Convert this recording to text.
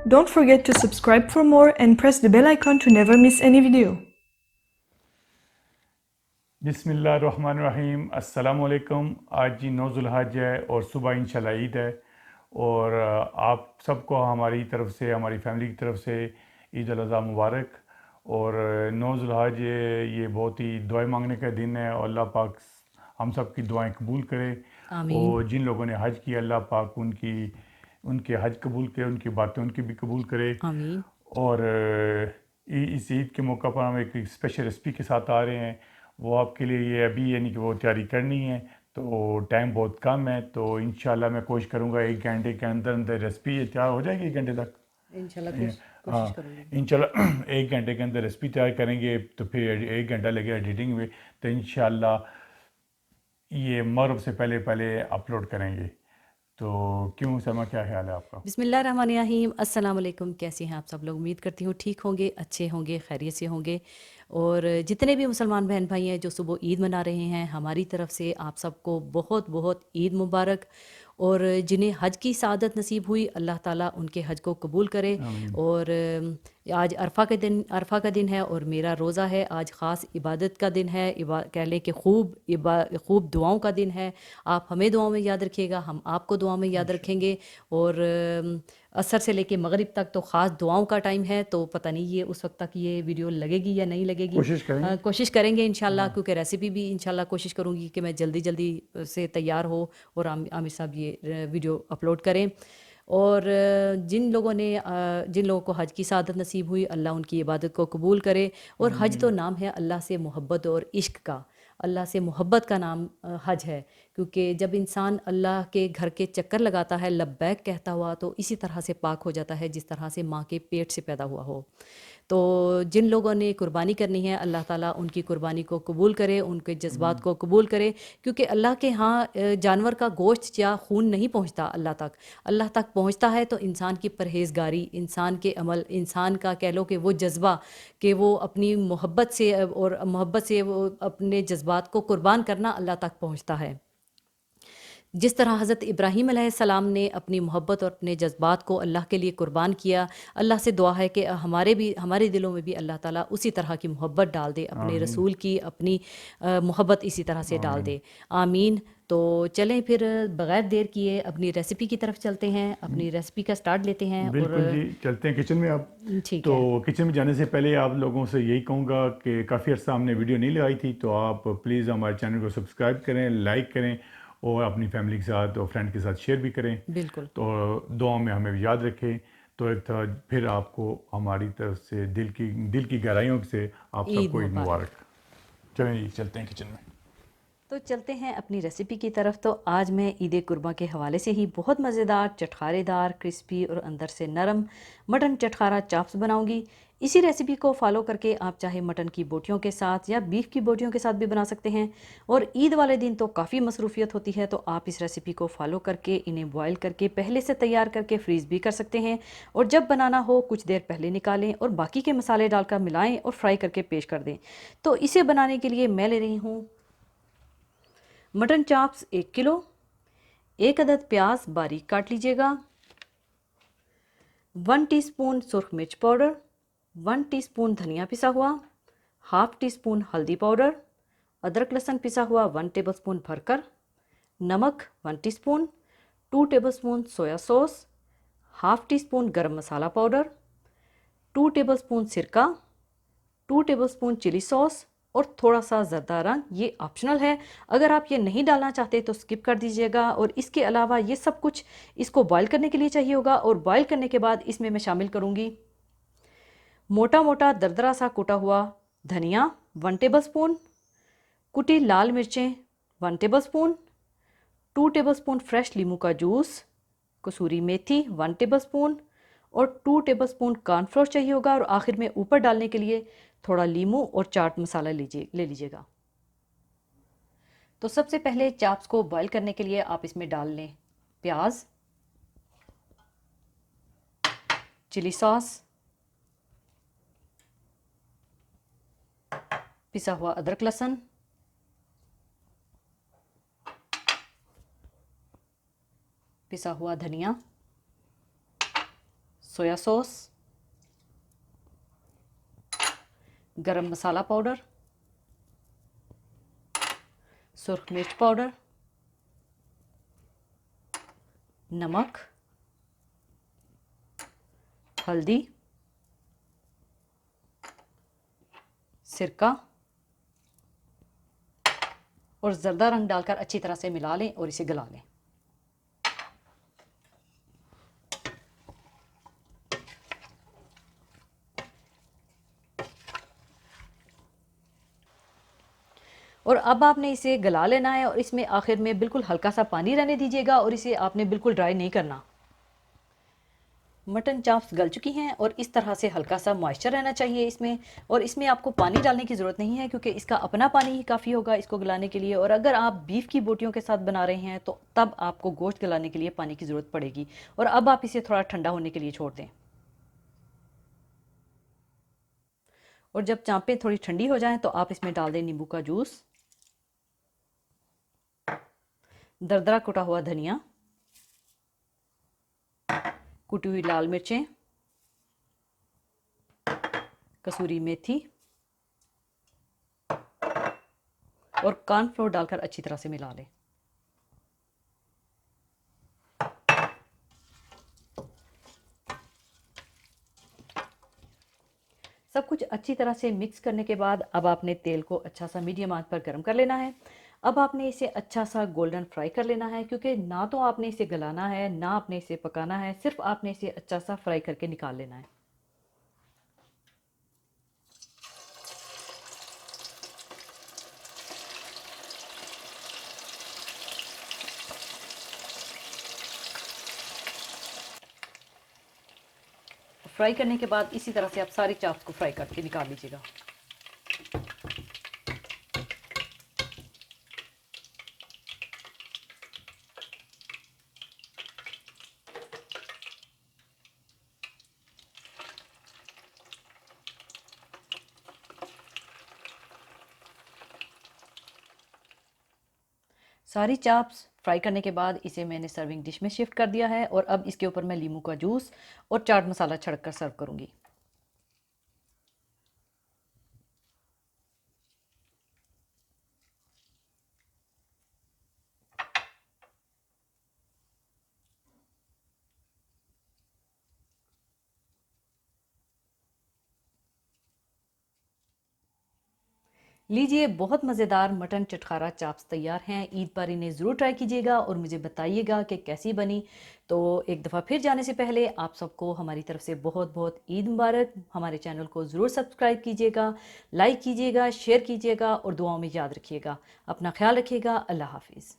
Don't forget to subscribe for more and press the bell icon to never miss any video. बिस्मिल्लाहिर्रहमानिर्रहीम अस्सलाम वालेकुम। आज जी 9 ज़ुल्हज है और सुबह इंशाल्लाह ईद है और आप सबको हमारी तरफ से, हमारी फैमिली की तरफ से ईद उल अज़हा मुबारक। और 9 ज़ुल्हज ये बहुत ही दुआएं मांगने का दिन है और अल्लाह पाक हम सब की दुआएं कबूल करे। आमीन। और जिन लोगों ने हज किया अल्लाह पाक उनके हज कबूल करे, उनकी बातें उनकी भी कबूल करे। आमीन। और इस ईद के मौका पर हम एक स्पेशल रेसिपी के साथ आ रहे हैं। वो आपके लिए ये अभी यानी कि वो तैयारी करनी है, तो टाइम बहुत कम है, तो इंशाल्लाह मैं कोशिश करूँगा 1 घंटे के अंदर अंदर रेसिपी ये तैयार हो जाएगी। 1 घंटे तक इंशाल्लाह हाँ, कोशिश करूँगी। इंशाल्लाह 1 घंटे के अंदर रेसिपी तैयार करेंगे, तो फिर 1 घंटा लगेगा एडिटिंग में, तो इंशाल्लाह ये मगरिब से पहले पहले अपलोड करेंगे। तो क्यों समा, क्या ख्याल है आपका? बिस्मिल्लाहिर्रहमानिर्रहीम। अस्सलाम वालेकुम। कैसे हैं आप सब लोग? उम्मीद करती हूँ ठीक होंगे, अच्छे होंगे, खैरियत से होंगे। और जितने भी मुसलमान बहन भाई हैं जो सुबह ईद मना रहे हैं, हमारी तरफ से आप सबको बहुत बहुत ईद मुबारक। और जिन्हें हज की सआदत नसीब हुई, अल्लाह ताला उनके हज को कबूल करे। आमीन। और आज अरफा का दिन है और मेरा रोज़ा है। आज ख़ास इबादत का दिन है, कह लें कि खूब दुआओं का दिन है। आप हमें दुआओं में याद रखिएगा, हम आपको दुआ में याद रखेंगे। और असर से लेके मगरिब तक तो ख़ास दुआओं का टाइम है, तो पता नहीं ये उस वक्त तक ये वीडियो लगेगी या नहीं लगेगी। कोशिश करेंगे। कोशिश करेंगे इंशाल्लाह, हाँ, क्योंकि रेसिपी भी इंशाल्लाह कोशिश करूँगी कि मैं जल्दी जल्दी से तैयार हो और आमिर साहब ये वीडियो अपलोड करें। और जिन लोगों को हज की सआदत नसीब हुई, अल्लाह उनकी इबादत को कबूल करे। और हज तो आमीन। नाम है अल्लाह से मोहब्बत और इश्क का। अल्लाह से मोहब्बत का नाम हज है, क्योंकि जब इंसान अल्लाह के घर के चक्कर लगाता है लब्बैक कहता हुआ, तो इसी तरह से पाक हो जाता है जिस तरह से माँ के पेट से पैदा हुआ हो। तो जिन लोगों ने कुर्बानी करनी है, अल्लाह ताला उनकी कुर्बानी को कबूल करे, उनके जज्बात को कबूल करे। क्योंकि अल्लाह के यहाँ जानवर का गोश्त या खून नहीं पहुँचता अल्लाह तक पहुँचता है तो इंसान की परहेज़गारी, इंसान के अमल, इंसान का कह लो कि वो जज्बा कि वो अपनी मोहब्बत से वो अपने जज्बात को कुर्बान करना अल्लाह तक पहुँचता है। जिस तरह हज़रत इब्राहीम अलैहिस्सलाम ने अपनी मोहब्बत और अपने जज्बात को अल्लाह के लिए कुर्बान किया, अल्लाह से दुआ है कि हमारे दिलों में भी अल्लाह ताला उसी तरह की मोहब्बत डाल दे, अपने आमीन। रसूल की अपनी मोहब्बत इसी तरह से डाल आमीन। दे। आमीन। तो चलें फिर बग़ैर देर किए अपनी रेसिपी की तरफ चलते हैं, अपनी रेसिपी का स्टार्ट लेते हैं। और बिल्कुल जी, चलते हैं किचन में अब। ठीक तो है। किचन में जाने से पहले आप लोगों से यही कहूँगा कि काफ़ी अर्सा हमने वीडियो नहीं लगाई थी, तो आप प्लीज़ हमारे चैनल को सब्सक्राइब करें, लाइक करें और अपनी फैमिली के साथ और फ्रेंड के साथ शेयर भी करें। बिल्कुल। तो दुआ में हमें याद रखें। तो एक था फिर आपको हमारी तरफ से दिल की गहराइयों से आप ईद सबको ईद मुबारक। मुबारक। चलें जी, चलते हैं किचन में। तो चलते हैं अपनी रेसिपी की तरफ। तो आज मैं ईद कुर्बा के हवाले से ही बहुत मज़ेदार, चटखारेदार, क्रिस्पी और अंदर से नरम मटन चटखारा चाप्स बनाऊंगी। इसी रेसिपी को फॉलो करके आप चाहे मटन की बोटियों के साथ या बीफ की बोटियों के साथ भी बना सकते हैं। और ईद वाले दिन तो काफ़ी मसरूफियत होती है, तो आप इस रेसिपी को फॉलो करके इन्हें बॉयल करके पहले से तैयार करके फ्रीज़ भी कर सकते हैं। और जब बनाना हो कुछ देर पहले निकालें और बाकी के मसाले डालकर मिलाएं और फ्राई करके पेश कर दें। तो इसे बनाने के लिए मैं ले रही हूँ मटन चाप्स 1 किलो, 1 अदद प्याज बारीक काट लीजिएगा, 1 टीस्पून सुरख मिर्च पाउडर, 1 टीस्पून धनिया पिसा हुआ, हाफ टी स्पून हल्दी पाउडर, अदरक लहसुन पिसा हुआ 1 टेबलस्पून भरकर, नमक 1 teaspoon, 2 tablespoon soya sauce, half tea spoon गरम मसाला पाउडर, 2 टेबलस्पून सिरका, 2 टेबलस्पून चिली सॉस और थोड़ा सा ज़रदा रंग। ये ऑप्शनल है, अगर आप ये नहीं डालना चाहते तो स्किप कर दीजिएगा। और इसके अलावा ये सब कुछ इसको बॉईल करने के लिए चाहिए होगा। और बॉईल करने के बाद इसमें मैं शामिल करूँगी मोटा मोटा दरदरा सा कुटा हुआ धनिया 1 टेबलस्पून, कुटी लाल मिर्चें 1 टेबलस्पून, 2 टेबलस्पून फ्रेश लीमू का जूस, कसूरी मेथी 1 टेबलस्पून और 2 टेबलस्पून कॉर्नफ्लोर चाहिए होगा। और आखिर में ऊपर डालने के लिए थोड़ा लीमू और चाट मसाला ले लीजिएगा। तो सबसे पहले चाप्स को बॉईल करने के लिए आप इसमें डाल लें प्याज, चिली सॉस, पिसा हुआ अदरक लहसुन, पिसा हुआ धनिया, सोया सॉस, गरम मसाला पाउडर, सुरख मिर्च पाउडर, नमक, हल्दी, सिरका और ज़र्दा रंग डालकर अच्छी तरह से मिला लें और इसे गला लें। और अब आपने इसे गला लेना है और इसमें आखिर में बिल्कुल हल्का सा पानी रहने दीजिएगा और इसे आपने बिल्कुल ड्राई नहीं करना। मटन चाप्स गल चुकी हैं और इस तरह से हल्का सा मॉइस्चर रहना चाहिए इसमें, और इसमें आपको पानी डालने की ज़रूरत नहीं है क्योंकि इसका अपना पानी ही काफ़ी होगा इसको गलाने के लिए। और अगर आप बीफ की बोटियों के साथ बना रहे हैं तो तब आपको गोश्त गलाने के लिए पानी की ज़रूरत पड़ेगी। और अब आप इसे थोड़ा ठंडा होने के लिए छोड़ दें। और जब चाँपें थोड़ी ठंडी हो जाएं तो आप इसमें डाल दें नींबू का जूस, दरदरा कुटा हुआ धनिया, कुटी हुई लाल मिर्चें, कसूरी मेथी और कॉर्नफ्लोर डालकर अच्छी तरह से मिला लें। सब कुछ अच्छी तरह से मिक्स करने के बाद अब आपने तेल को अच्छा सा मीडियम आंच पर गर्म कर लेना है। अब आपने इसे अच्छा सा गोल्डन फ्राई कर लेना है क्योंकि ना तो आपने इसे गलाना है ना आपने इसे पकाना है, सिर्फ आपने इसे अच्छा सा फ्राई करके निकाल लेना है। फ्राई करने के बाद इसी तरह से आप सारी चाप्स को फ्राई करके निकाल लीजिएगा। सारी चाप्स फ्राई करने के बाद इसे मैंने सर्विंग डिश में शिफ्ट कर दिया है और अब इसके ऊपर मैं नींबू का जूस और चाट मसाला छिड़क कर सर्व करूंगी। लीजिए, बहुत मज़ेदार मटन चटखारा चाप्स तैयार हैं। ईद पर इन्हें ज़रूर ट्राई कीजिएगा और मुझे बताइएगा कि कैसी बनी। तो एक दफ़ा फिर जाने से पहले आप सबको हमारी तरफ से बहुत बहुत ईद मुबारक। हमारे चैनल को ज़रूर सब्सक्राइब कीजिएगा, लाइक कीजिएगा, शेयर कीजिएगा और दुआओं में याद रखिएगा। अपना ख्याल रखिएगा। अल्लाह हाफिज़।